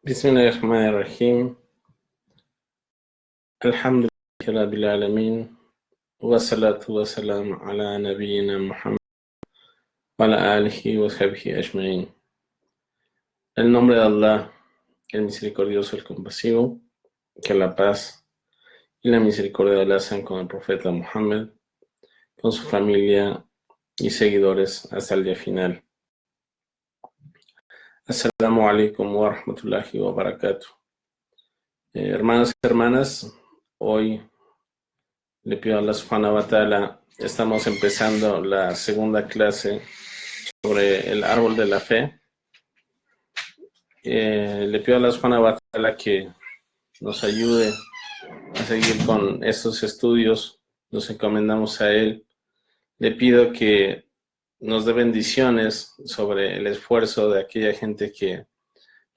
Bismillahirrahmanirrahim. Alhamdulillahi Rabbil Alamin. Wa salatu wa salam ala nabiyyina Muhammad wa ala alihi wa sahbihi ajma'in. En el nombre de Allah, el misericordioso, el compasivo, que la paz y la misericordia de Allah sean con el profeta Muhammad, con su familia y seguidores hasta el día final. Assalamu alaikum wa rahmatullahi wa barakatuh. Hermanos y hermanas, hoy le pido a Allah subhanahu wa ta'ala, estamos empezando la segunda clase sobre el árbol de la fe. Le pido a Allah subhanahu wa ta'ala que nos ayude a seguir con estos estudios, nos encomendamos a Él. Le pido que nos dé bendiciones sobre el esfuerzo de aquella gente que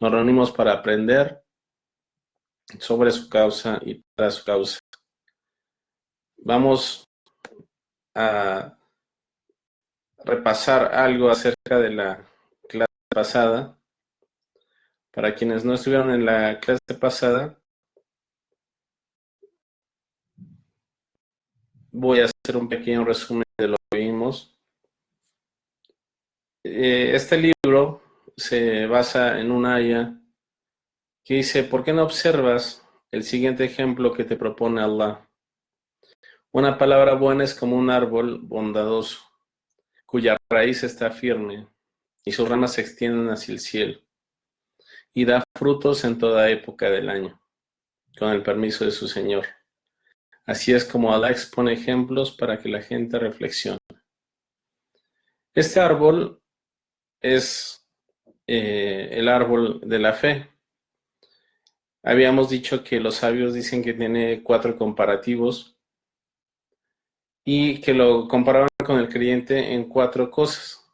nos reunimos para aprender sobre su causa y para su causa. Vamos a repasar algo acerca de la clase pasada. Para quienes no estuvieron en la clase pasada, voy a hacer un pequeño resumen de lo que vimos. Este libro se basa en un aya que dice: ¿por qué no observas el siguiente ejemplo que te propone Allah? Una palabra buena es como un árbol bondadoso, cuya raíz está firme y sus ramas se extienden hacia el cielo, y da frutos en toda época del año, con el permiso de su Señor. Así es como Allah expone ejemplos para que la gente reflexione. Este árbol es el árbol de la fe. Habíamos dicho que los sabios dicen que tiene 4 comparativos y que lo comparaban con el creyente en 4 cosas.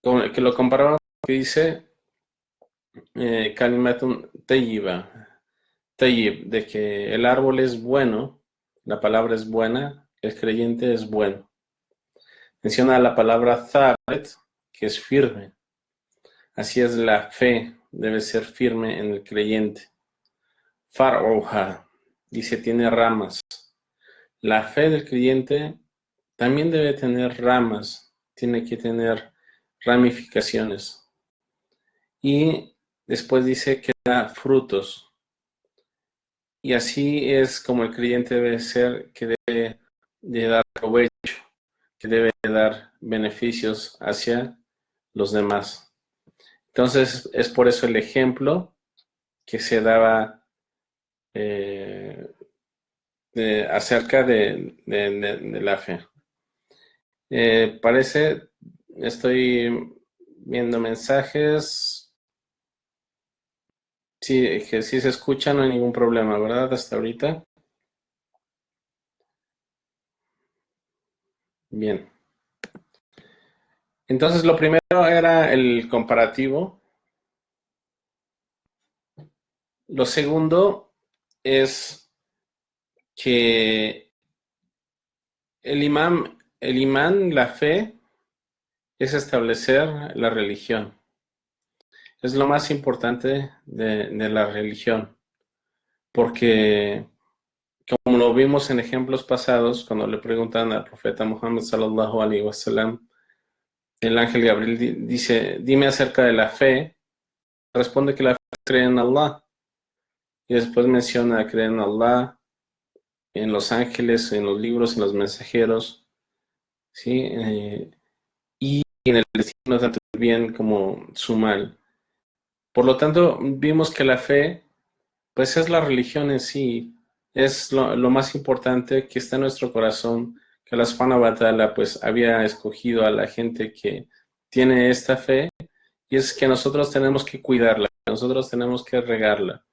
Que lo comparaban con que dice Kalimatun Tayyiba, Tayyib, de que el árbol es bueno, la palabra es buena, el creyente es bueno. Menciona la palabra Thabit, que es firme. Así es la fe, debe ser firme en el creyente. Far'uha, dice, tiene ramas. La fe del creyente también debe tener ramas, tiene que tener ramificaciones. Y después dice que da frutos. Y así es como el creyente debe ser, que debe de dar provecho, que debe de dar beneficios hacia los demás. Entonces es por eso el ejemplo que se daba acerca de la fe. Estoy viendo mensajes. Sí, que sí se escucha, no hay ningún problema, ¿verdad? Hasta ahorita. Bien. Entonces lo primero era el comparativo. Lo segundo es que el imán, la fe, es establecer la religión. Es lo más importante de la religión, porque como lo vimos en ejemplos pasados, cuando le preguntan al profeta Muhammad sallallahu alaihi wasallam, el ángel Gabriel dice: dime acerca de la fe. Responde que la fe cree en Allah, y después menciona creer en Allah, en los ángeles, en los libros, en los mensajeros, ¿sí? Y en el destino, tanto el bien como su mal. Por lo tanto, vimos que la fe, pues es la religión en sí, es lo más importante que está en nuestro corazón, que Allah subhanahu wa ta'ala pues había escogido a la gente que tiene esta fe, y es que nosotros tenemos que cuidarla, nosotros tenemos que regarla,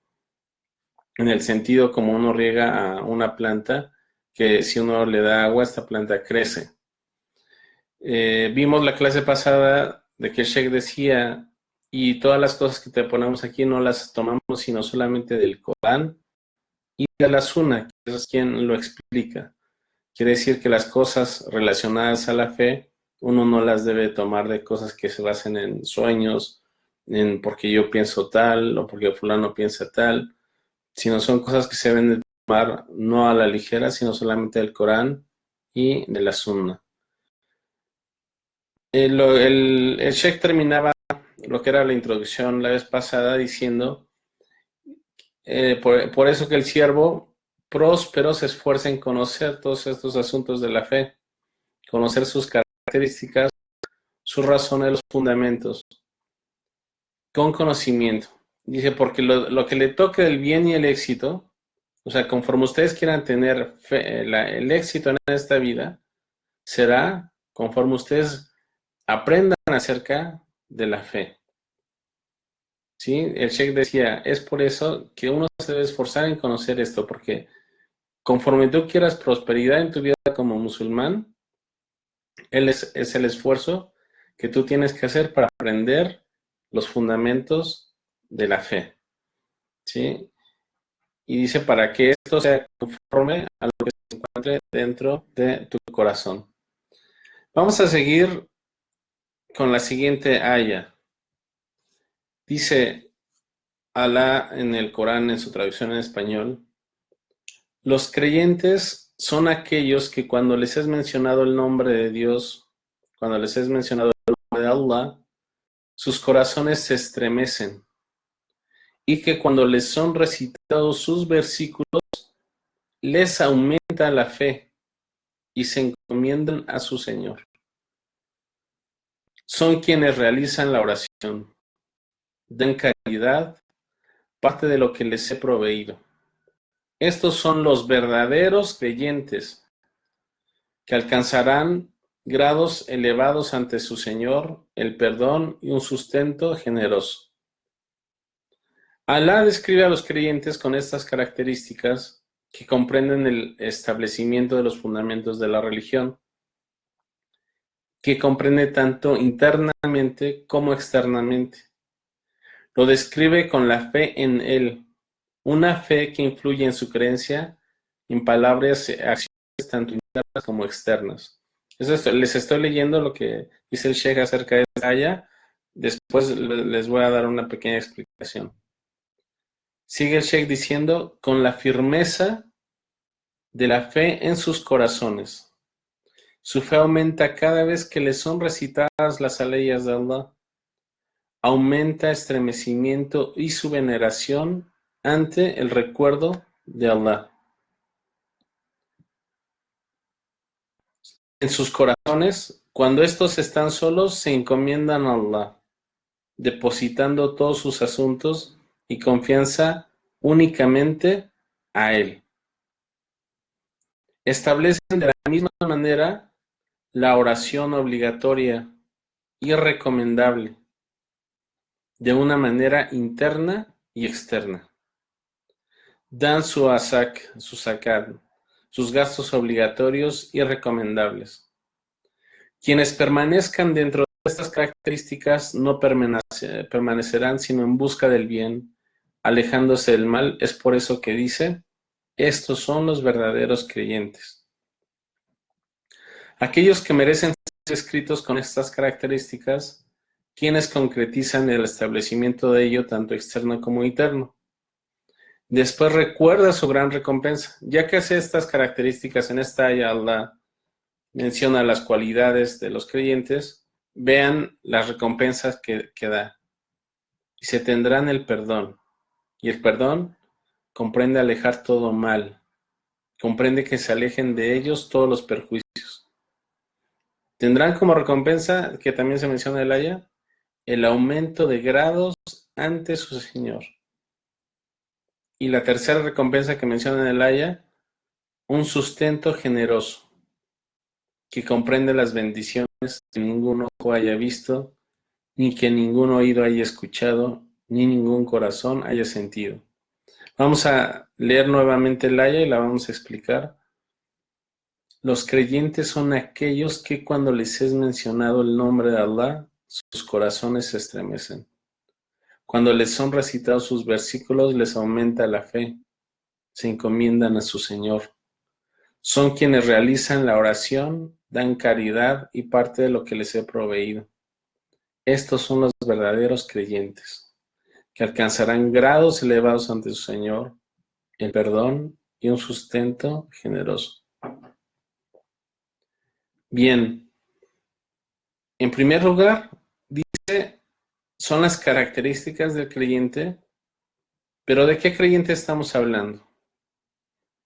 en el sentido como uno riega a una planta, que si uno le da agua, esta planta crece. Vimos la clase pasada de que el Sheikh decía: y todas las cosas que te ponemos aquí no las tomamos sino solamente del Corán y de la Sunna, que es quien lo explica. Quiere decir que las cosas relacionadas a la fe, uno no las debe tomar de cosas que se basen en sueños, en porque yo pienso tal o porque fulano piensa tal, sino son cosas que se deben de tomar no a la ligera, sino solamente del Corán y de la Sunna. El Sheikh terminaba lo que era la introducción la vez pasada diciendo, por eso que el siervo próspero se esfuerza en conocer todos estos asuntos de la fe, conocer sus características, sus razones, los fundamentos, con conocimiento. Dice, porque lo que le toque el bien y el éxito, o sea, conforme ustedes quieran tener fe, el éxito en esta vida, será conforme ustedes aprendan acerca de la fe. ¿Sí? El Sheikh decía, es por eso que uno se debe esforzar en conocer esto, porque conforme tú quieras prosperidad en tu vida como musulmán, es el esfuerzo que tú tienes que hacer para aprender los fundamentos de la fe. ¿Sí? Y dice para que esto sea conforme a lo que se encuentre dentro de tu corazón. Vamos a seguir con la siguiente aya. Dice Alá en el Corán, en su traducción en español, los creyentes son aquellos que cuando les es mencionado el nombre de Dios, cuando les es mencionado el nombre de Allah, sus corazones se estremecen y que cuando les son recitados sus versículos, les aumenta la fe y se encomiendan a su Señor. Son quienes realizan la oración, dan caridad, parte de lo que les he proveído. Estos son los verdaderos creyentes que alcanzarán grados elevados ante su Señor, el perdón y un sustento generoso. Alá describe a los creyentes con estas características que comprenden el establecimiento de los fundamentos de la religión, que comprende tanto internamente como externamente. Lo describe con la fe en Él, una fe que influye en su creencia, en palabras y acciones tanto internas como externas. Les estoy leyendo lo que dice el Sheikh acerca de esta aya. Después les voy a dar una pequeña explicación. Sigue el Sheikh diciendo, con la firmeza de la fe en sus corazones. Su fe aumenta cada vez que les son recitadas las aleyas de Allah. Aumenta estremecimiento y su veneración ante el recuerdo de Allah. En sus corazones, cuando estos están solos, se encomiendan a Allah, depositando todos sus asuntos y confianza únicamente a Él. Establecen de la misma manera la oración obligatoria y recomendable, de una manera interna y externa. Dan su zakat, sus gastos obligatorios y recomendables. Quienes permanezcan dentro de estas características no permanecerán sino en busca del bien, alejándose del mal. Es por eso que dice, estos son los verdaderos creyentes. Aquellos que merecen ser escritos con estas características, quienes concretizan el establecimiento de ello tanto externo como interno. Después recuerda su gran recompensa, ya que hace estas características en esta aya Allah menciona las cualidades de los creyentes, vean las recompensas que da. Y se tendrán el perdón. Y el perdón comprende alejar todo mal. Comprende que se alejen de ellos todos los perjuicios. Tendrán como recompensa, que también se menciona en el aya, el aumento de grados ante su Señor. Y la tercera recompensa que menciona en el aya, un sustento generoso, que comprende las bendiciones que ningún ojo haya visto, ni que ningún oído haya escuchado, ni ningún corazón haya sentido. Vamos a leer nuevamente el aya y la vamos a explicar. Los creyentes son aquellos que cuando les es mencionado el nombre de Allah, sus corazones se estremecen. Cuando les son recitados sus versículos, les aumenta la fe, se encomiendan a su Señor. Son quienes realizan la oración, dan caridad y parte de lo que les he proveído. Estos son los verdaderos creyentes, que alcanzarán grados elevados ante su Señor, el perdón y un sustento generoso. Bien, en primer lugar, dice, son las características del creyente, pero ¿de qué creyente estamos hablando?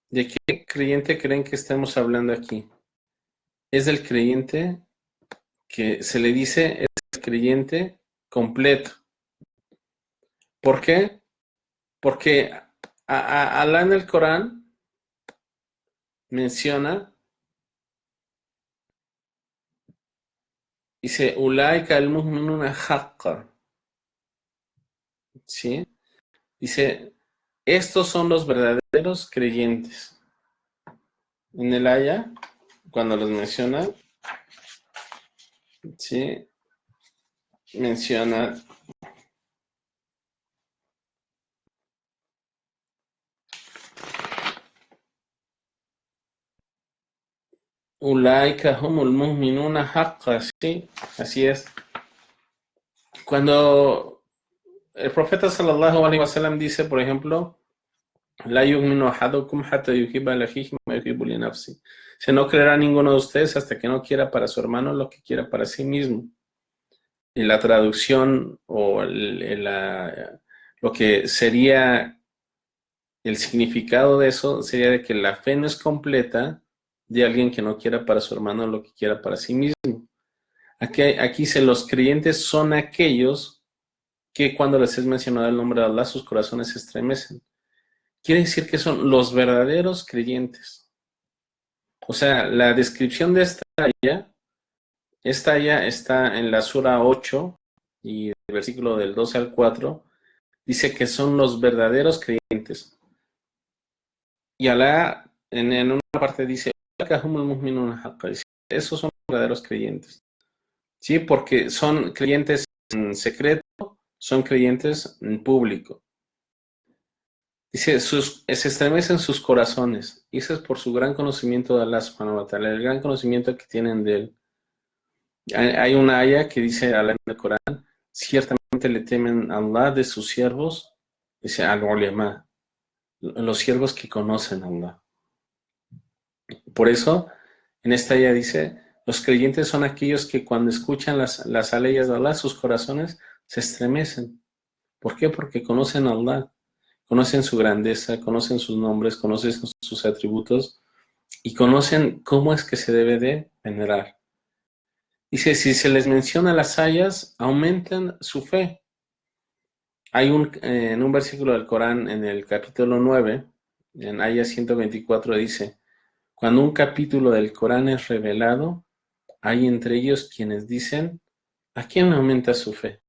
¿De qué creyente creen que estamos hablando aquí? Es del creyente que se le dice es el creyente completo. ¿Por qué? Porque Alá en el Corán menciona, dice, Ulaika al-mu'minuna haqqa, ¿sí? Dice, estos son los verdaderos creyentes. En el aya, cuando los menciona, ¿sí? Menciona, Ulaika humul mu'minuna haqqa, ¿sí? Así es. Cuando el profeta sallallahu alaihi wasallam dice, por ejemplo, La yu'minu ahadukum hatta yuhibba li akhihi ma yuhibbu li nafsi. Se no creerá ninguno de ustedes hasta que no quiera para su hermano lo que quiera para sí mismo. Y la traducción o lo que sería el significado de eso sería de que la fe no es completa de alguien que no quiera para su hermano lo que quiera para sí mismo. Aquí los creyentes son aquellos que cuando les es mencionado el nombre de Allah, sus corazones se estremecen. Quiere decir que son los verdaderos creyentes. O sea, la descripción de esta aya está en la Sura 8 y el versículo del 12 al 4, dice que son los verdaderos creyentes. Y Alá en una parte dice, esos son los verdaderos creyentes. Sí, porque son creyentes en secreto, son creyentes en público. Dice, se estremecen sus corazones, y eso es por su gran conocimiento de Allah subhanahu wa ta'ala, el gran conocimiento que tienen de él. Hay una aya que dice Allah en el Corán, ciertamente le temen a Allah de sus siervos, dice al-ulema, los siervos que conocen a Allah. Por eso, en esta aya dice, los creyentes son aquellos que cuando escuchan las aleyas de Allah, sus corazones se estremecen. ¿Por qué? Porque conocen a Allah, conocen su grandeza, conocen sus nombres, conocen sus atributos y conocen cómo es que se debe de venerar. Dice, si se les menciona las ayas, aumentan su fe. Hay en un versículo del Corán, en el capítulo 9, en aya 124, dice, cuando un capítulo del Corán es revelado, hay entre ellos quienes dicen, ¿a quién aumenta su fe?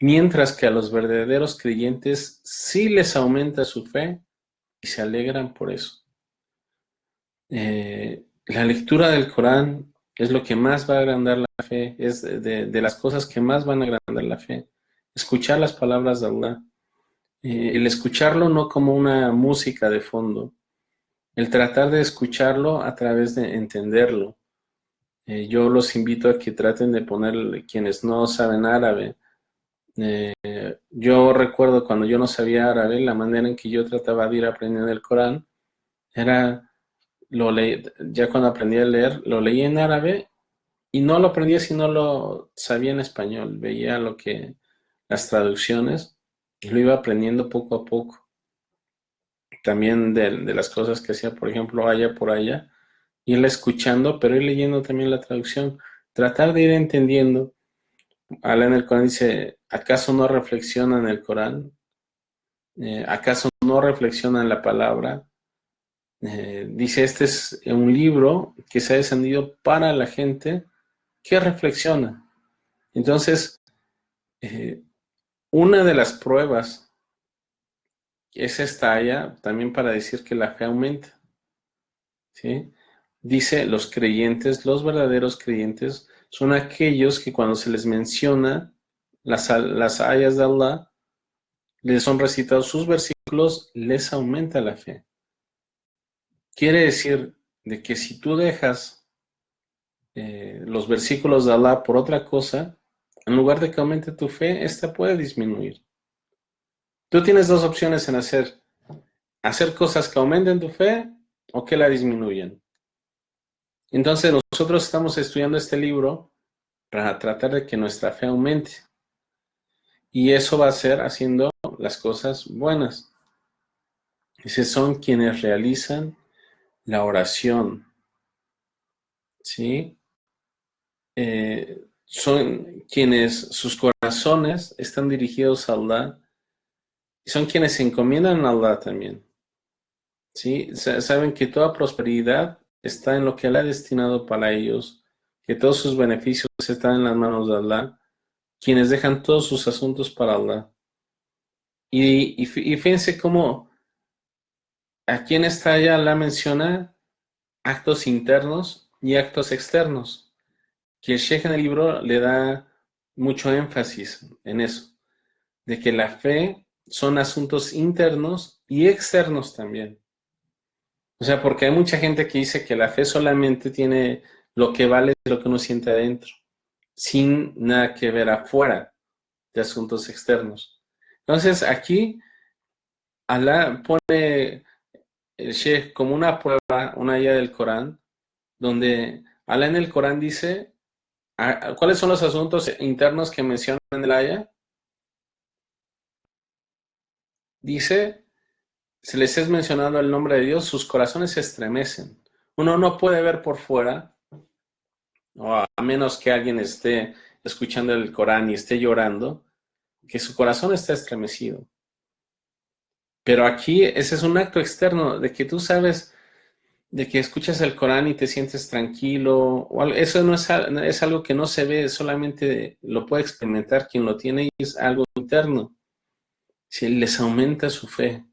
Mientras que a los verdaderos creyentes sí les aumenta su fe y se alegran por eso. La lectura del Corán es lo que más va a agrandar la fe, es de las cosas que más van a agrandar la fe. Escuchar las palabras de Allah. El escucharlo no como una música de fondo, el tratar de escucharlo a través de entenderlo. Yo los invito a que traten de poner, quienes no saben árabe, yo recuerdo cuando yo no sabía árabe, la manera en que yo trataba de ir aprendiendo el Corán era, ya cuando aprendí a leer, lo leía en árabe y no lo aprendía si no lo sabía en español, veía las traducciones y lo iba aprendiendo poco a poco. También de las cosas que hacía, por ejemplo, allá por allá, irla escuchando, pero ir leyendo también la traducción, tratar de ir entendiendo. Alá en el Corán dice, ¿acaso no reflexionan el Corán? ¿Acaso no reflexionan la palabra? Dice, este es un libro que se ha descendido para la gente que reflexiona. Entonces, una de las pruebas es esta aya también para decir que la fe aumenta, ¿sí? Dice, los creyentes, los verdaderos creyentes, son aquellos que cuando se les menciona las ayas de Allah, les son recitados sus versículos, les aumenta la fe. Quiere decir de que si tú dejas los versículos de Allah por otra cosa, En lugar de que aumente tu fe, esta puede disminuir. Tú tienes dos opciones en hacer cosas que aumenten tu fe o que la disminuyen. Entonces nosotros estamos estudiando este libro para tratar de que nuestra fe aumente. Y eso va a ser haciendo las cosas buenas. Esos son quienes realizan la oración, ¿sí? Son quienes sus corazones están dirigidos a Allah y son quienes se encomiendan a Allah también, ¿sí? Saben que toda prosperidad está en lo que Allah ha destinado para ellos, que todos sus beneficios están en las manos de Allah, quienes dejan todos sus asuntos para Allah. Y fíjense cómo aquí en esta ya Allah menciona actos internos y actos externos, que el Sheikh en el libro le da mucho énfasis en eso, de que la fe son asuntos internos y externos también. O sea, porque hay mucha gente que dice que la fe solamente tiene lo que vale de lo que uno siente adentro, sin nada que ver afuera de asuntos externos. Entonces, aquí Allah pone el Sheikh como una prueba, una ayah del Corán, donde Allah en el Corán dice, ¿cuáles son los asuntos internos que menciona en el ayah? Dice, si les es mencionado el nombre de Dios, sus corazones se estremecen. Uno no puede ver por fuera, o a menos que alguien esté escuchando el Corán y esté llorando, que su corazón está estremecido. Pero aquí ese es un acto externo de que tú sabes, de que escuchas el Corán y te sientes tranquilo. O algo. Eso no es algo que no se ve, solamente lo puede experimentar quien lo tiene y es algo interno. Si les aumenta su fe.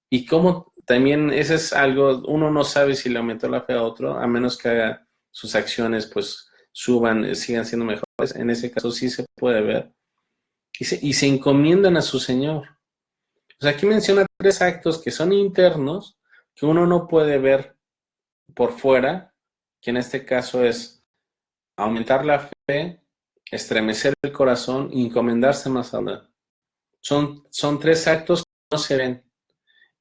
Y como también ese es algo, uno no sabe si le aumentó la fe a otro, a menos que haga sus acciones pues suban, sigan siendo mejores. En ese caso sí se puede ver. Y se encomiendan a su Señor. O sea, aquí menciona tres actos que son internos, que uno no puede ver por fuera, que en este caso es aumentar la fe, estremecer el corazón y encomendarse más a Allah. Son tres actos que no se ven.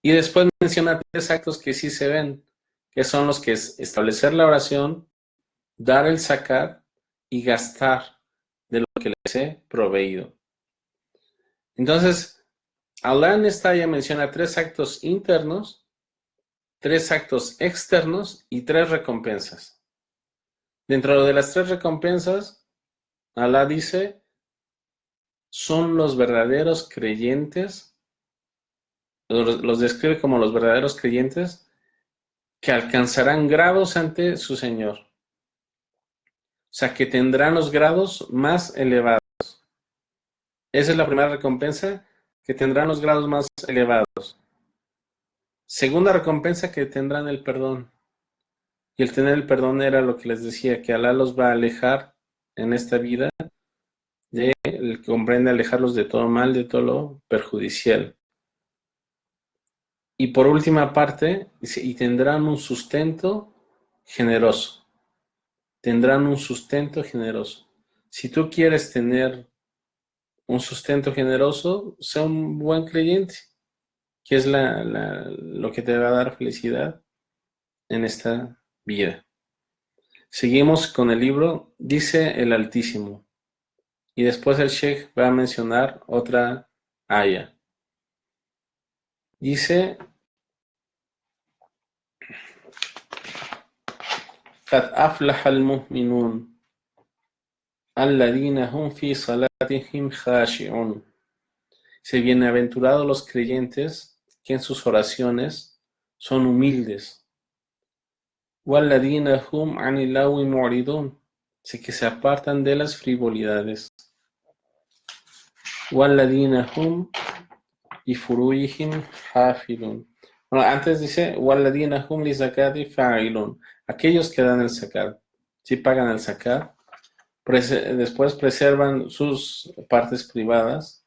Y después menciona tres actos que sí se ven, que son los que es establecer la oración, dar el zakat y gastar de lo que les he proveído. Entonces, Allah en esta ya menciona tres actos internos, tres actos externos y tres recompensas. Dentro de las tres recompensas, Allah dice, son los verdaderos creyentes, los describe como los verdaderos creyentes que alcanzarán grados ante su Señor. O sea, que tendrán los grados más elevados. Esa es la primera recompensa, que tendrán los grados más elevados. Segunda recompensa, que tendrán el perdón. Y el tener el perdón era lo que les decía, que Alá los va a alejar en esta vida, el que comprende alejarlos de todo mal, de todo lo perjudicial. Y por última parte, dice, y tendrán un sustento generoso. Tendrán un sustento generoso. Si tú quieres tener un sustento generoso, sea un buen creyente, que es lo que te va a dar felicidad en esta vida. Seguimos con el libro, dice el Altísimo, y después el Sheikh va a mencionar otra aya. Dice, قد أفلح المؤمنون الذين هم في صلاتهم خاشعون. Se bienaventurados los creyentes que en sus oraciones son humildes. وَالَّذِينَ هُمْ عَنِ اللَّغْوِ مُعْرِضُونَ. Así que se apartan de las frivolidades. وَالَّذِينَ هُمْ لِفُرُوجِهِمْ حَافِظُونَ. Bueno, antes dice وَالَّذِينَ هُمْ لِزَكَاةِ فَاعِلُونَ. Aquellos que dan el zakat, si pagan el zakat, después preservan sus partes privadas.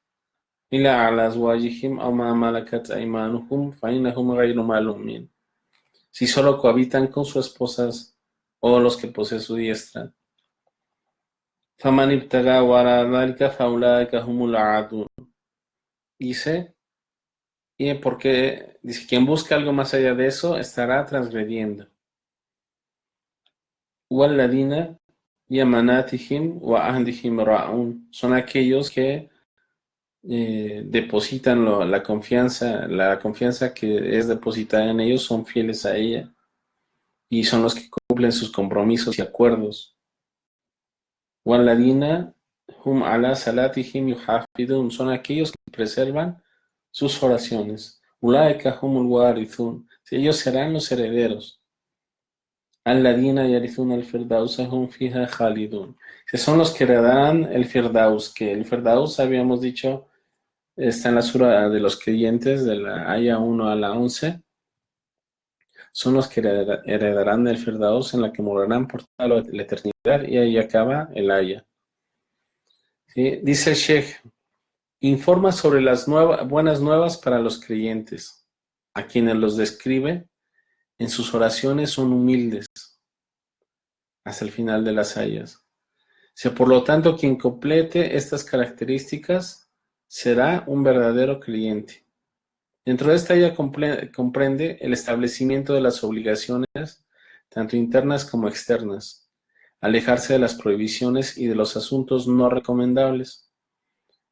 إِلَّا عَلَى أَزْوَاجِهِمْ أَوْ مَا مَلَكَتْ أَيْمَانُهُمْ فَإِنَّهُمْ غَيْرُ مَلُومِينَ. Si solo cohabitan con sus esposas o los que posee su diestra. فَمَنِ ابْتَغَى وَرَاءَ ذَلِكَ فَأُولَٰئِكَ هُمُ الْعَادُونَ. Dice, y porque dice, quien busca algo más allá de eso estará transgrediendo. وَالَّذِينَ بِأَمَانَاتِهِمْ وَعَهْدِهِمْ رَاعُونَ. Son aquellos que depositan la confianza que es depositada en ellos, son fieles a ella y son los que cumplen sus compromisos y acuerdos. وَالَّذِينَ هُمْ عَلَى صَلَاتِهِمْ يُحَافِظُونَ. Son aquellos que preservan sus oraciones. أُولَٰئِكَ هُمُ الْوَارِثُونَ. Ellos serán los herederos. الَّذِينَ يَرِثُونَ الْفِرْدَوْسَ هُمْ فِيهَا خَالِدُونَ. Que son los que heredarán el Firdaus, que el Firdaus habíamos dicho está en la sura de los creyentes, de la Aya 1 a la 11. Son los que heredarán el Firdaus, en la que morarán por toda la eternidad, y ahí acaba el Aya. ¿Sí? Dice el Sheikh, informa sobre las buenas nuevas para los creyentes, a quienes los describe en sus oraciones son humildes, hasta el final de las ayas. Por lo tanto, quien complete estas características será un verdadero creyente. Dentro de esta aya comprende el establecimiento de las obligaciones, tanto internas como externas, alejarse de las prohibiciones y de los asuntos no recomendables.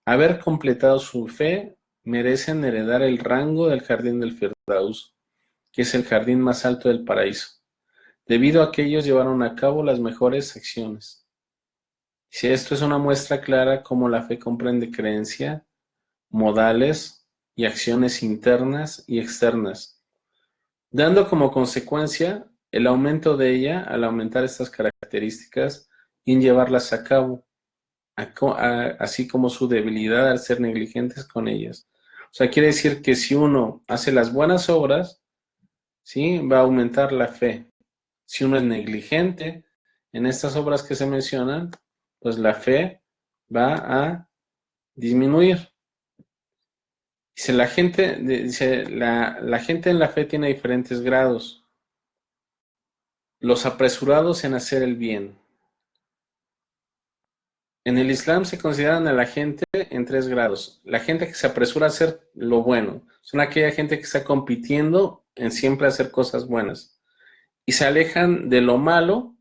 Haber completado su fe merecen heredar el rango del jardín del Firdaus, que es el jardín más alto del paraíso, debido a que ellos llevaron a cabo las mejores acciones. Si esto es una muestra clara cómo la fe comprende creencia, modales y acciones internas y externas, dando como consecuencia el aumento de ella al aumentar estas características y en llevarlas a cabo, así como su debilidad al ser negligentes con ellas. O sea, quiere decir que si uno hace las buenas obras, ¿sí?, va a aumentar la fe. Si uno es negligente en estas obras que se mencionan, pues la fe va a disminuir. Dice, la gente en la fe tiene diferentes grados. Los apresurados en hacer el bien. En el Islam se consideran a la gente en 3 grados. La gente que se apresura a hacer lo bueno. Son aquella gente que está compitiendo en siempre hacer cosas buenas. Y se alejan de lo malo,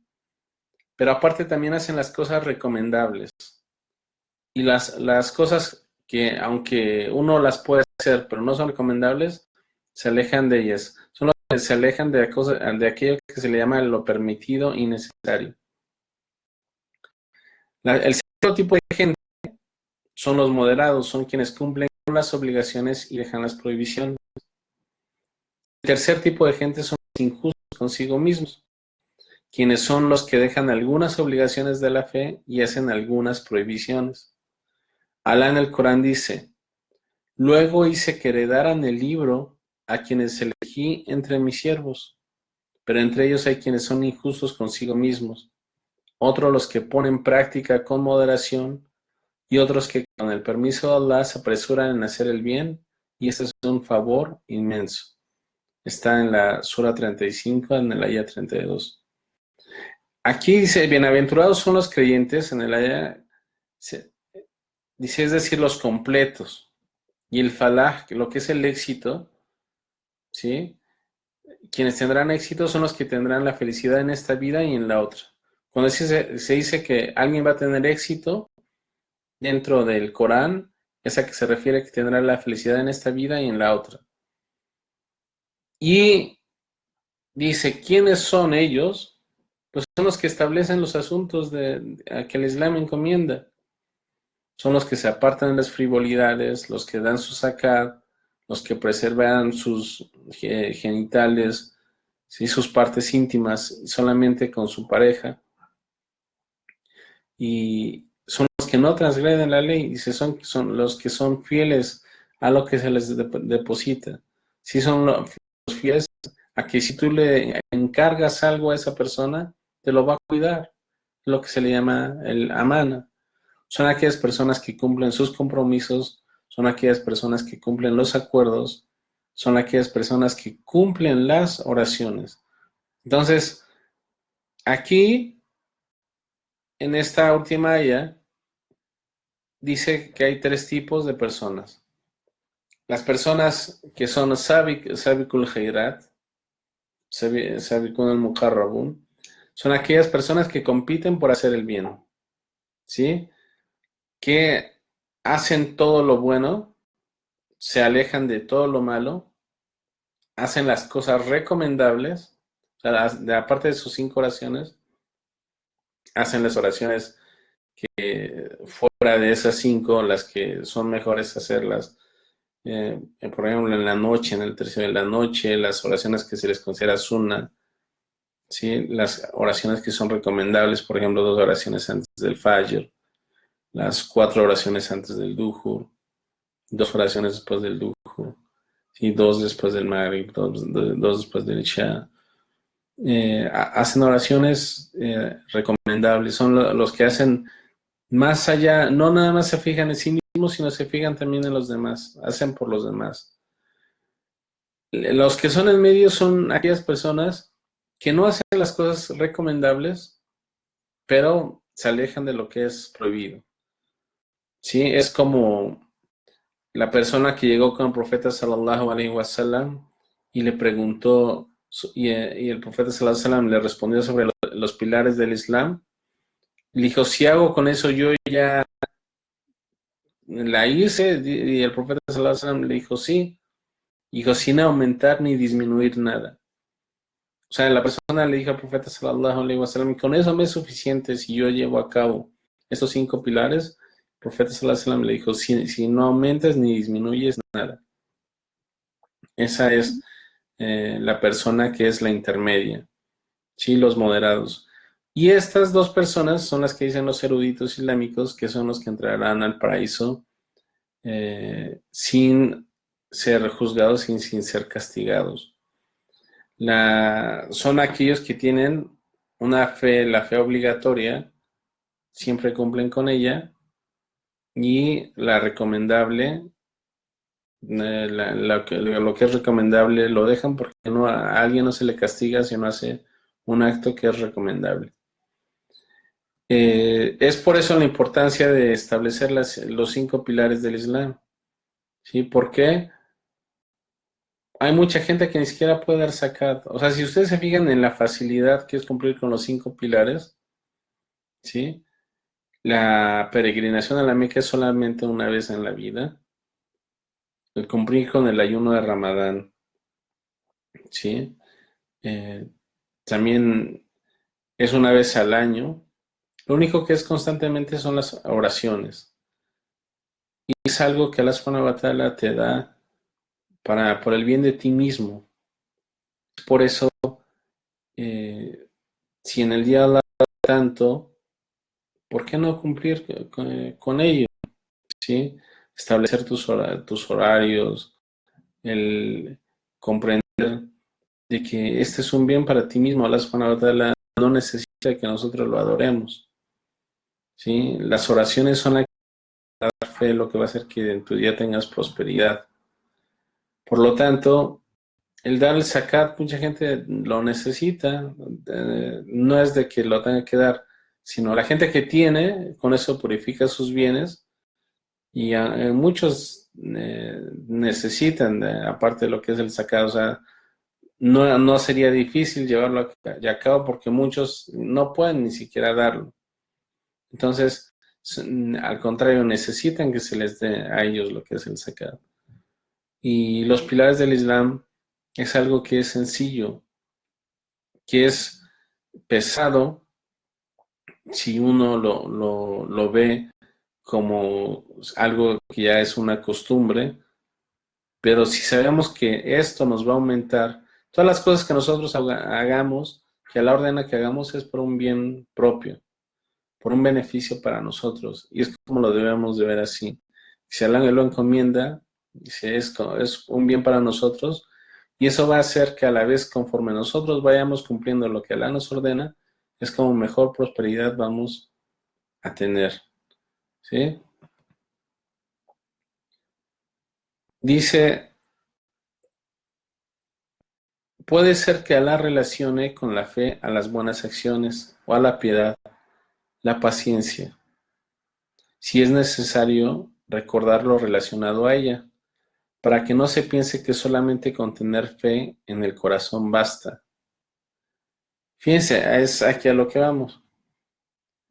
pero aparte también hacen las cosas recomendables. Y las cosas que, aunque uno las puede hacer, pero no son recomendables, se alejan de ellas. Son los que se alejan de aquello que se le llama lo permitido y necesario. El segundo tipo de gente son los moderados, son quienes cumplen con las obligaciones y dejan las prohibiciones. El tercer tipo de gente son los injustos consigo mismos, quienes son los que dejan algunas obligaciones de la fe y hacen algunas prohibiciones. Alá en el Corán dice, luego hice que heredaran el libro a quienes elegí entre mis siervos, pero entre ellos hay quienes son injustos consigo mismos, otros los que ponen en práctica con moderación y otros que con el permiso de Allah se apresuran en hacer el bien, y este es un favor inmenso. Está en la Sura 35, en el Aya 32. Aquí dice, bienaventurados son los creyentes, en el Aya dice, es decir, los completos. Y el falah, lo que es el éxito, ¿sí? Quienes tendrán éxito son los que tendrán la felicidad en esta vida y en la otra. Cuando se dice que alguien va a tener éxito dentro del Corán, es a que se refiere que tendrá la felicidad en esta vida y en la otra. Y dice, ¿quiénes son ellos? Pues son los que establecen los asuntos que el Islam encomienda. Son los que se apartan de las frivolidades, los que dan su zakat, los que preservan sus genitales, ¿sí?, sus partes íntimas solamente con su pareja. Y son los que no transgreden la ley, dice, son los que son fieles a lo que se les deposita. Sí, son los fieles a que si tú le encargas algo a esa persona, te lo va a cuidar. Lo que se le llama el amana. Son aquellas personas que cumplen sus compromisos, son aquellas personas que cumplen los acuerdos, son aquellas personas que cumplen las oraciones. Entonces, aquí en esta última aya dice que hay tres tipos de personas. Las personas que son Sabiqul Khairat, Sabiqun al-Muqarrabun, son aquellas personas que compiten por hacer el bien, ¿sí? Que hacen todo lo bueno, se alejan de todo lo malo, hacen las cosas recomendables, o sea, aparte de sus 5 oraciones, hacen las oraciones que fuera de esas 5, las que son mejores hacerlas, por ejemplo, en la noche, en el tercio de la noche, las oraciones que se les considera sunna, ¿sí? Las oraciones que son recomendables, por ejemplo, 2 oraciones antes del Fajr, las 4 oraciones antes del Duhur, 2 oraciones después del Duhur, y 2 después del Maghrib, 2 después del Isha. Hacen oraciones recomendables, son los que hacen más allá, no nada más se fijan en sí mismos, sino se fijan también en los demás, hacen por los demás. Los que son en medio son aquellas personas que no hacen las cosas recomendables, pero se alejan de lo que es prohibido. Sí, es como la persona que llegó con el profeta sallallahu alaihi wasallam y le preguntó, y el profeta sallallahu alaihi wasallam le respondió sobre los pilares del Islam. Le dijo, si hago con eso yo ya la hice, y el profeta sallallahu alaihi wasallam le dijo, sí, dijo, sin aumentar ni disminuir nada. O sea, la persona le dijo al profeta sallallahu alaihi wasallam, con eso me es suficiente si yo llevo a cabo estos 5 pilares. El profeta sallallahu alaihi wasallam le dijo, si no aumentas ni disminuyes nada. Esa es la persona que es la intermedia, ¿sí? Los moderados. Y estas 2 personas son las que dicen los eruditos islámicos, que son los que entrarán al paraíso sin ser juzgados, sin ser castigados. Son aquellos que tienen una fe, la fe obligatoria, siempre cumplen con ella, y la recomendable, lo que es recomendable lo dejan porque a alguien no se le castiga si no hace un acto que es recomendable. Es por eso la importancia de establecer los 5 pilares del Islam. ¿Sí? ¿Por qué? Hay mucha gente que ni siquiera puede dar zakat. O sea, si ustedes se fijan en la facilidad que es cumplir con los 5 pilares, ¿sí? La peregrinación a la Meca es solamente una vez en la vida. El cumplir con el ayuno de Ramadán, ¿sí? Eh, También es una vez al año. Lo único que es constantemente son las oraciones. Y es algo que Allah Subhanahu wa Ta'ala te da por el bien de ti mismo. Por eso, si en el día Allah da tanto, ¿por qué no cumplir con ello? ¿Sí? Establecer tus horarios, el comprender de que este es un bien para ti mismo. Allah Subhanahu wa Ta'ala no necesita que nosotros lo adoremos. ¿Sí? Las oraciones son la que va a dar fe, lo que va a hacer que en tu día tengas prosperidad. Por lo tanto, el dar el zakat, mucha gente lo necesita, no es de que lo tenga que dar, sino la gente que tiene, con eso purifica sus bienes, y muchos necesitan, aparte de lo que es el zakat, o sea, no sería difícil llevarlo a cabo porque muchos no pueden ni siquiera darlo. Entonces, al contrario, necesitan que se les dé a ellos lo que es el zakat. Y los pilares del Islam es algo que es sencillo, que es pesado si uno lo ve como algo que ya es una costumbre, pero si sabemos que esto nos va a aumentar, todas las cosas que nosotros hagamos, que Allah ordena que hagamos, es por un bien propio, por un beneficio para nosotros, y es como lo debemos de ver así. Si Allah lo encomienda, si es un bien para nosotros, y eso va a hacer que a la vez, conforme nosotros vayamos cumpliendo lo que Allah nos ordena, es como mejor prosperidad vamos a tener. ¿Sí? Dice, puede ser que Allah relacione con la fe a las buenas acciones o a la piedad. la paciencia, si es necesario recordar lo relacionado a ella, para que no se piense que solamente con tener fe en el corazón basta. Fíjense, es aquí a lo que vamos.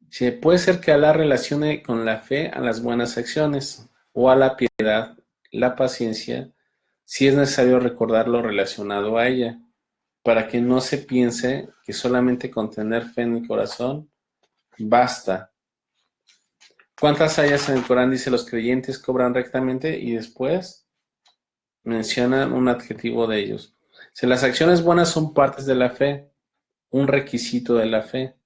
Sí, puede ser que Alá relacione con la fe a las buenas acciones o a la piedad, la paciencia, si es necesario recordar lo relacionado a ella, para que no se piense que solamente con tener fe en el corazón basta. ¿Cuántas ayas en el Corán dice los creyentes cobran rectamente y después mencionan un adjetivo de ellos? Si las acciones buenas son partes de la fe, un requisito de la fe,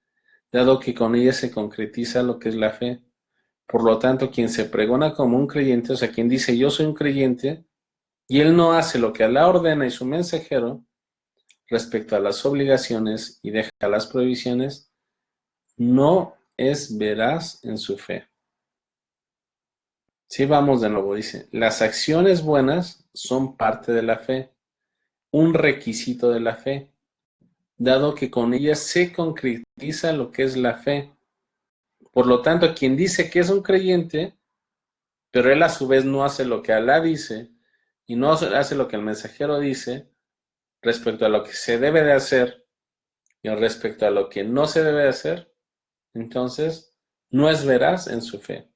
dado que con ellas se concretiza lo que es la fe. Por lo tanto, quien se pregona como un creyente, o sea, quien dice yo soy un creyente, y él no hace lo que Alá ordena y su mensajero respecto a las obligaciones y deja las prohibiciones, no es veraz en su fe. Sí, vamos de nuevo, dice, las acciones buenas son parte de la fe, un requisito de la fe, dado que con ellas se concretiza lo que es la fe. Por lo tanto, quien dice que es un creyente, pero él a su vez no hace lo que Alá dice y no hace lo que el mensajero dice respecto a lo que se debe de hacer y respecto a lo que no se debe de hacer, entonces no es veraz en su fe.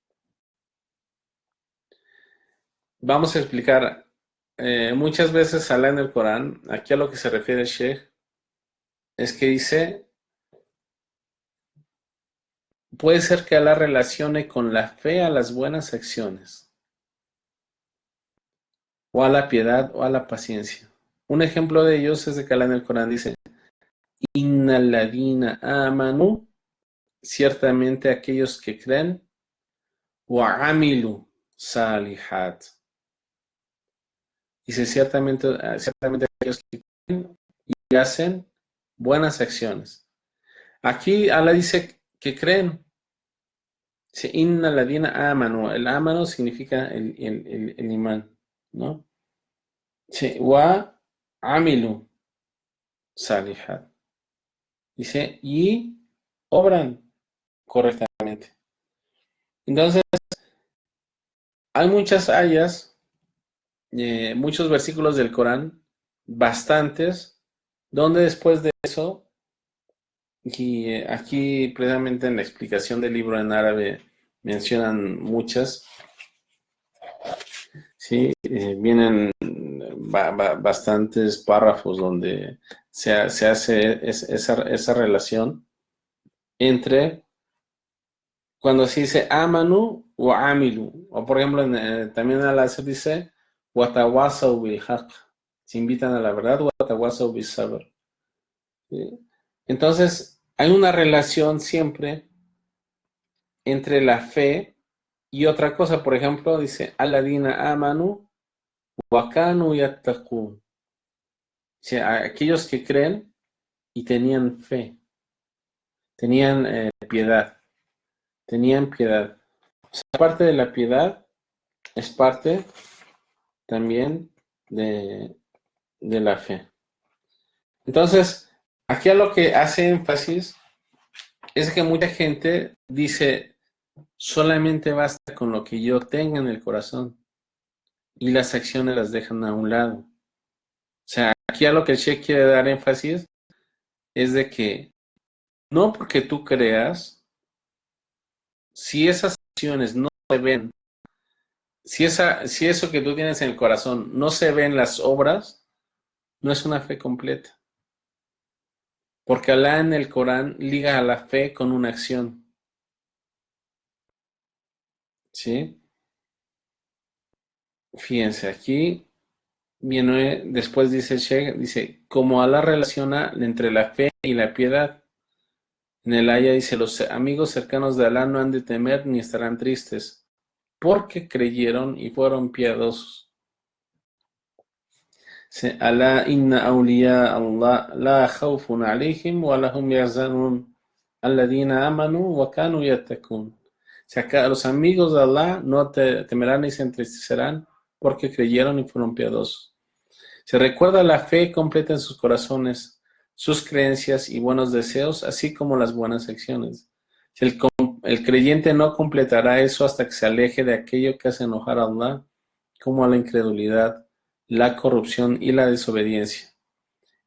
Vamos a explicar muchas veces Alá en el Corán, aquí a lo que se refiere el Sheikh, es que dice, puede ser que Alá relacione con la fe a las buenas acciones, o a la piedad, o a la paciencia. Un ejemplo de ellos es de que Alá en el Corán dice, Innal ladina amanu, ciertamente aquellos que creen, wa amilu salihat. Dice ciertamente aquellos que creen y hacen buenas acciones. Aquí Alá dice que creen. Dice, Inna ladina amanu. El amanu significa el imán, ¿no? Dice, wa amilu salihat. Dice, y obran correctamente. Entonces, hay muchas ayas, muchos versículos del Corán, bastantes, donde después de eso, y aquí precisamente en la explicación del libro en árabe mencionan muchas, ¿sí? Vienen bastantes párrafos donde se hace esa relación entre cuando se dice amanu o amilu, o por ejemplo también al se dice watawasaw bil haq, se invitan a la verdad, watawasaw bis sabr. ¿Sí? Entonces hay una relación siempre entre la fe y otra cosa. Por ejemplo, dice alladina amanu wa kanu yattaqun, o sea, aquellos que creen y tenían fe, tenían piedad, tenían piedad. O sea, parte de la piedad es parte también de la fe. Entonces, aquí a lo que hace énfasis es que mucha gente dice, solamente basta con lo que yo tenga en el corazón y las acciones las dejan a un lado. O sea, aquí a lo que el Sheikh quiere dar énfasis es de que no porque tú creas, si esas acciones no se ven, si eso que tú tienes en el corazón no se ve en las obras, no es una fe completa. Porque Alá en el Corán liga a la fe con una acción. ¿Sí? Fíjense, aquí viene, después dice Sheikh, dice, como Alá relaciona entre la fe y la piedad. En el aya dice, los amigos cercanos de Alá no han de temer ni estarán tristes, porque creyeron y fueron piadosos. Alá inna awliya Allah la khawfun alayhim wa lahum yahzanun alladhina amanu wa kanu yattaqun. O sea, los amigos de Allah no temerán ni se entristecerán porque creyeron y fueron piadosos. Se recuerda la fe completa en sus corazones, sus creencias y buenos deseos, así como las buenas acciones. El el creyente no completará eso hasta que se aleje de aquello que hace enojar a Allah, como a la incredulidad, la corrupción y la desobediencia.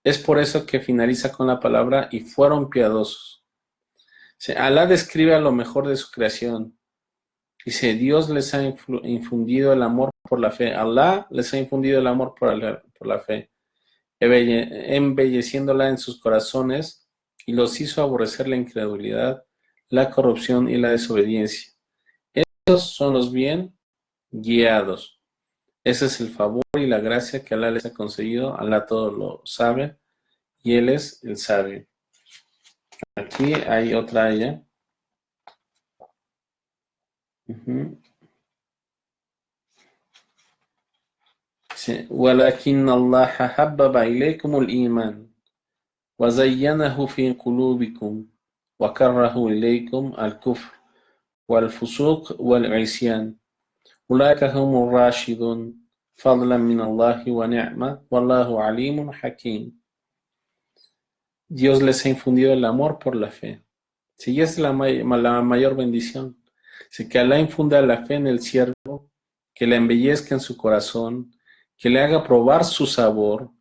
Es por eso que finaliza con la palabra y fueron piadosos. Alá describe a lo mejor de su creación. Dice, Dios les ha infundido el amor por la fe. Alá les ha infundido el amor por la fe, embelleciéndola en sus corazones y los hizo aborrecer la incredulidad, la corrupción y la desobediencia. Estos son los bien guiados. Ese es el favor y la gracia que Alá les ha concedido. Alá todo lo sabe y Él es el sabio. Aquí hay otra aya. ولكن الله حبب إليكم الإيمان وزينه في قلوبكم وكره إليكم الكفر والفسوق والعصيان أولئك هم الراشدون فضلا من الله ونعمة والله عليم حكيم. Dios les ha infundido el amor por la fe. Sí, es la mayor bendición. Sí, que Alá infunda la fe en el siervo, que la embellezca en su corazón, que le haga probar su sabor,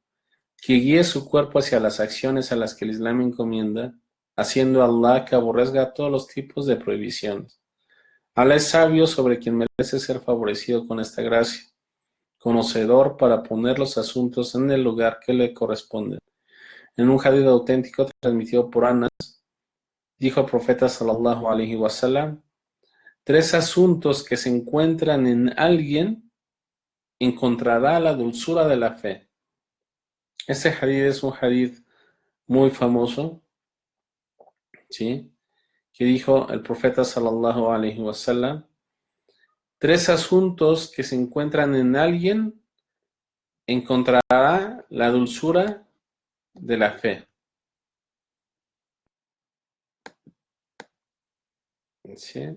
que guíe su cuerpo hacia las acciones a las que el Islam encomienda, haciendo a Allah que aborrezca todos los tipos de prohibiciones. Alá es sabio sobre quien merece ser favorecido con esta gracia, conocedor para poner los asuntos en el lugar que le corresponde. En un hadith auténtico transmitido por Anas, dijo el profeta sallallahu alaihi wasallam, 3 asuntos que se encuentran en alguien encontrará la dulzura de la fe. Este hadith es un hadith muy famoso, ¿sí? Que dijo el profeta sallallahu alaihi wasallam, 3 asuntos que se encuentran en alguien encontrará la dulzura de la fe. ¿Sí?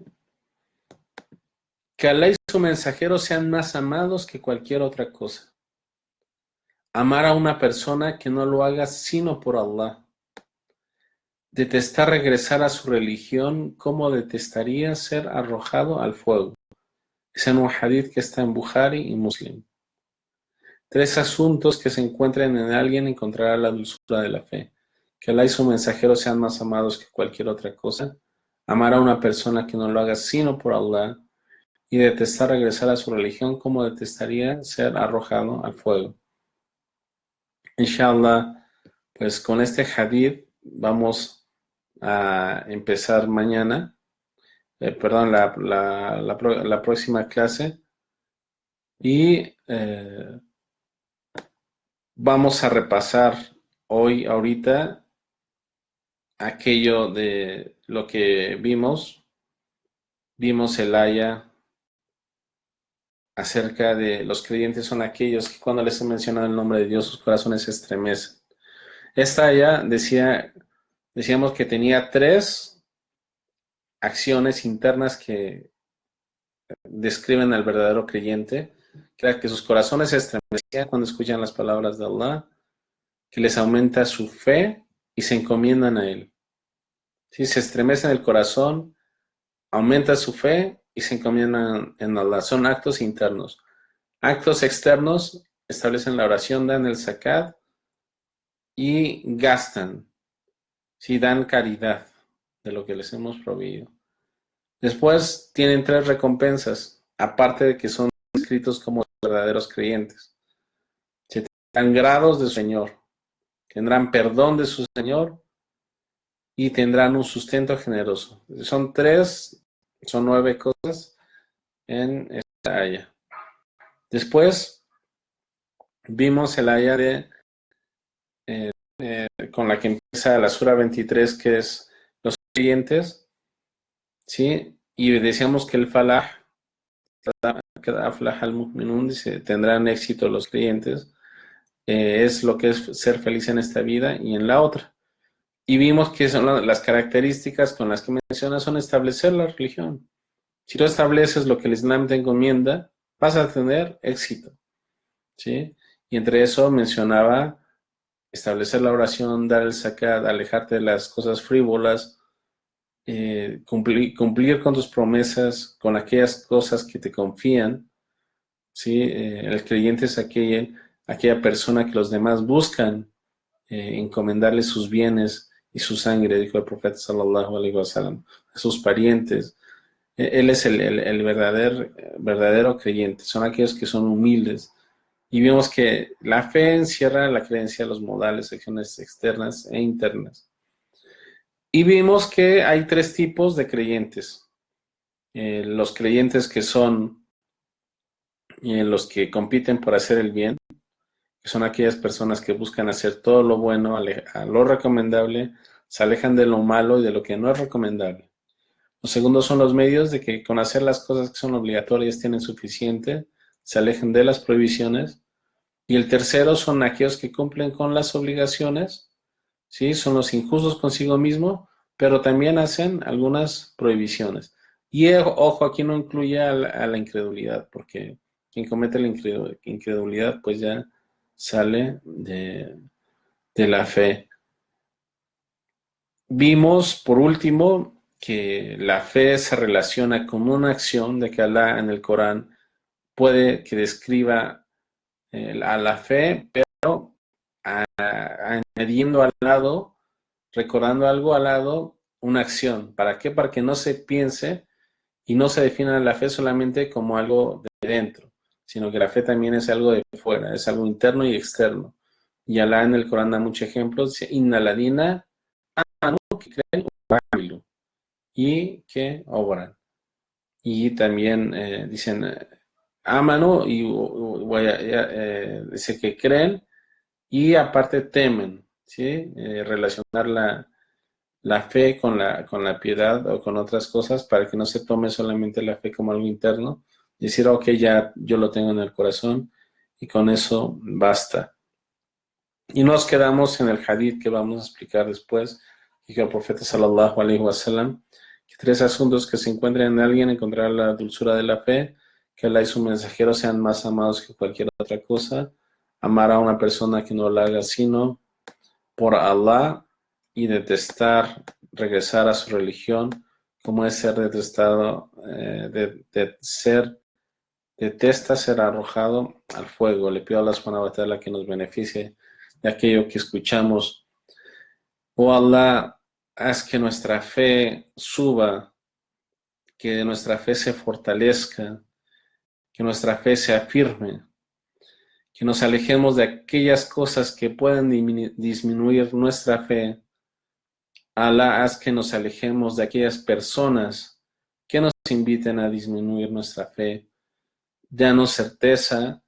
Que Alá y su mensajero sean más amados que cualquier otra cosa. Amar a una persona que no lo haga sino por Allah. Detestar regresar a su religión como detestaría ser arrojado al fuego. Es en un hadith que está en Bukhari y Muslim. 3 asuntos que se encuentren en alguien encontrará la dulzura de la fe. Que Alá y su mensajero sean más amados que cualquier otra cosa. Amar a una persona que no lo haga sino por Allah. Y detestar regresar a su religión como detestaría ser arrojado al fuego. Inshallah, pues con este hadith vamos a empezar mañana, la próxima clase, y vamos a repasar ahorita, aquello de lo que vimos el aya acerca de los creyentes son aquellos que cuando les he mencionado el nombre de Dios sus corazones se estremecen. Esta aya decíamos que tenía 3 acciones internas que describen al verdadero creyente, que era que sus corazones se estremecían cuando escuchan las palabras de Allah, que les aumenta su fe y se encomiendan a Él. Si se estremece en el corazón, aumenta su fe y se encomiendan en Allah. Son actos internos. Actos externos establecen la oración, dan el zakat y gastan. Si dan caridad de lo que les hemos proveído. Después tienen 3 recompensas, aparte de que son escritos como verdaderos creyentes. Se tendrán grados de su Señor, tendrán perdón de su Señor y tendrán un sustento generoso. Son 9 cosas en esta aya. Después vimos el aya con la que empieza la sura 23, que es los creyentes, ¿sí? Y decíamos que el falah, dice, tendrán éxito los creyentes, es lo que es ser feliz en esta vida y en la otra. Y vimos que son las características con las que menciona son establecer la religión. Si tú estableces lo que el Islam te encomienda, vas a tener éxito, ¿sí? Y entre eso mencionaba establecer la oración, dar el zakat, alejarte de las cosas frívolas, cumplir con tus promesas, con aquellas cosas que te confían, ¿sí? El creyente es aquella persona que los demás buscan encomendarle sus bienes y su sangre, dijo el profeta sallallahu alaihi wasallam, a sus parientes. Él es el verdadero creyente, son aquellos que son humildes. Y vemos que la fe encierra la creencia de los modales, acciones externas e internas. Y vimos que hay tres tipos de creyentes. Los creyentes que son los que compiten por hacer el bien, que son aquellas personas que buscan hacer todo lo bueno, a lo recomendable, se alejan de lo malo y de lo que no es recomendable. Los segundos son los medios de que con hacer las cosas que son obligatorias tienen suficiente, se alejan de las prohibiciones. Y el tercero son aquellos que cumplen con las obligaciones, ¿sí? Son los injustos consigo mismo, pero también hacen algunas prohibiciones. Y ojo, aquí no incluye a la incredulidad, porque quien comete la incredulidad pues ya sale de la fe. Vimos, por último, que la fe se relaciona con una acción de que Alá en el Corán puede que describa a la fe, pero añadiendo al lado, recordando algo al lado, una acción. ¿Para qué? Para que no se piense y no se defina la fe solamente como algo de dentro, sino que la fe también es algo de fuera, es algo interno y externo. Y Alá en el Corán da muchos ejemplos, dice, Inna ladina amanu que creen y que obran. Y también dicen amanu y dice que creen y aparte temen, ¿sí? Relacionar la fe con la piedad o con otras cosas para que no se tome solamente la fe como algo interno, decir, ok, ya yo lo tengo en el corazón y con eso basta. Y nos quedamos en el hadith que vamos a explicar después, que el profeta sallallahu alaihi wasallam, que tres asuntos que se encuentren en alguien, encontrar la dulzura de la fe, que Allah y su mensajero sean más amados que cualquier otra cosa, amar a una persona que no la haga sino por Allah y detestar regresar a su religión, como es ser detestado, detesta ser arrojado al fuego. Le pido a Allah subhanahu wa ta'ala que nos beneficie de aquello que escuchamos. Oh Allah, haz que nuestra fe suba, que nuestra fe se fortalezca, que nuestra fe se afirme, que nos alejemos de aquellas cosas que puedan disminuir nuestra fe. Allah, haz que nos alejemos de aquellas personas que nos inviten a disminuir nuestra fe. Danos certeza,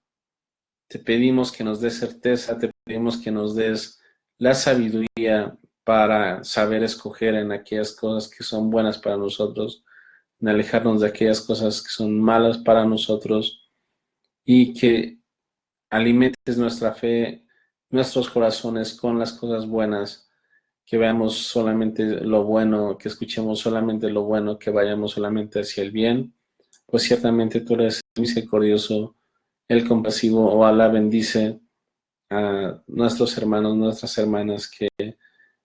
te pedimos que nos des certeza, te pedimos que nos des la sabiduría para saber escoger en aquellas cosas que son buenas para nosotros, en alejarnos de aquellas cosas que son malas para nosotros y que alimentes nuestra fe, nuestros corazones con las cosas buenas, que veamos solamente lo bueno, que escuchemos solamente lo bueno, que vayamos solamente hacia el bien, pues ciertamente tú eres misericordioso, el compasivo. Oh Allah, bendice a nuestros hermanos, nuestras hermanas que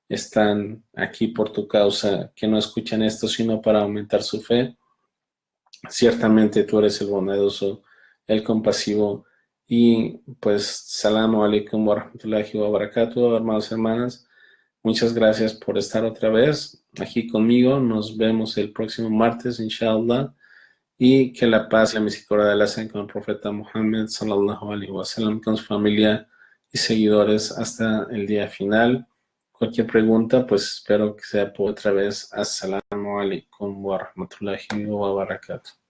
están aquí por tu causa, que no escuchan esto sino para aumentar su fe. Ciertamente tú eres el bondadoso, el compasivo. Y pues, salamu alaikum wa rahmatullahi wa barakatuh, hermanos y hermanas. Muchas gracias por estar otra vez aquí conmigo. Nos vemos el próximo martes, inshallah. Y que la paz y la misericordia de Allah sean con el profeta Muhammad, sallallahu alaihi wasallam, con su familia y seguidores hasta el día final. Cualquier pregunta, pues espero que sea por otra vez. Assalamu alaikum wa rahmatullahi wa barakatuh.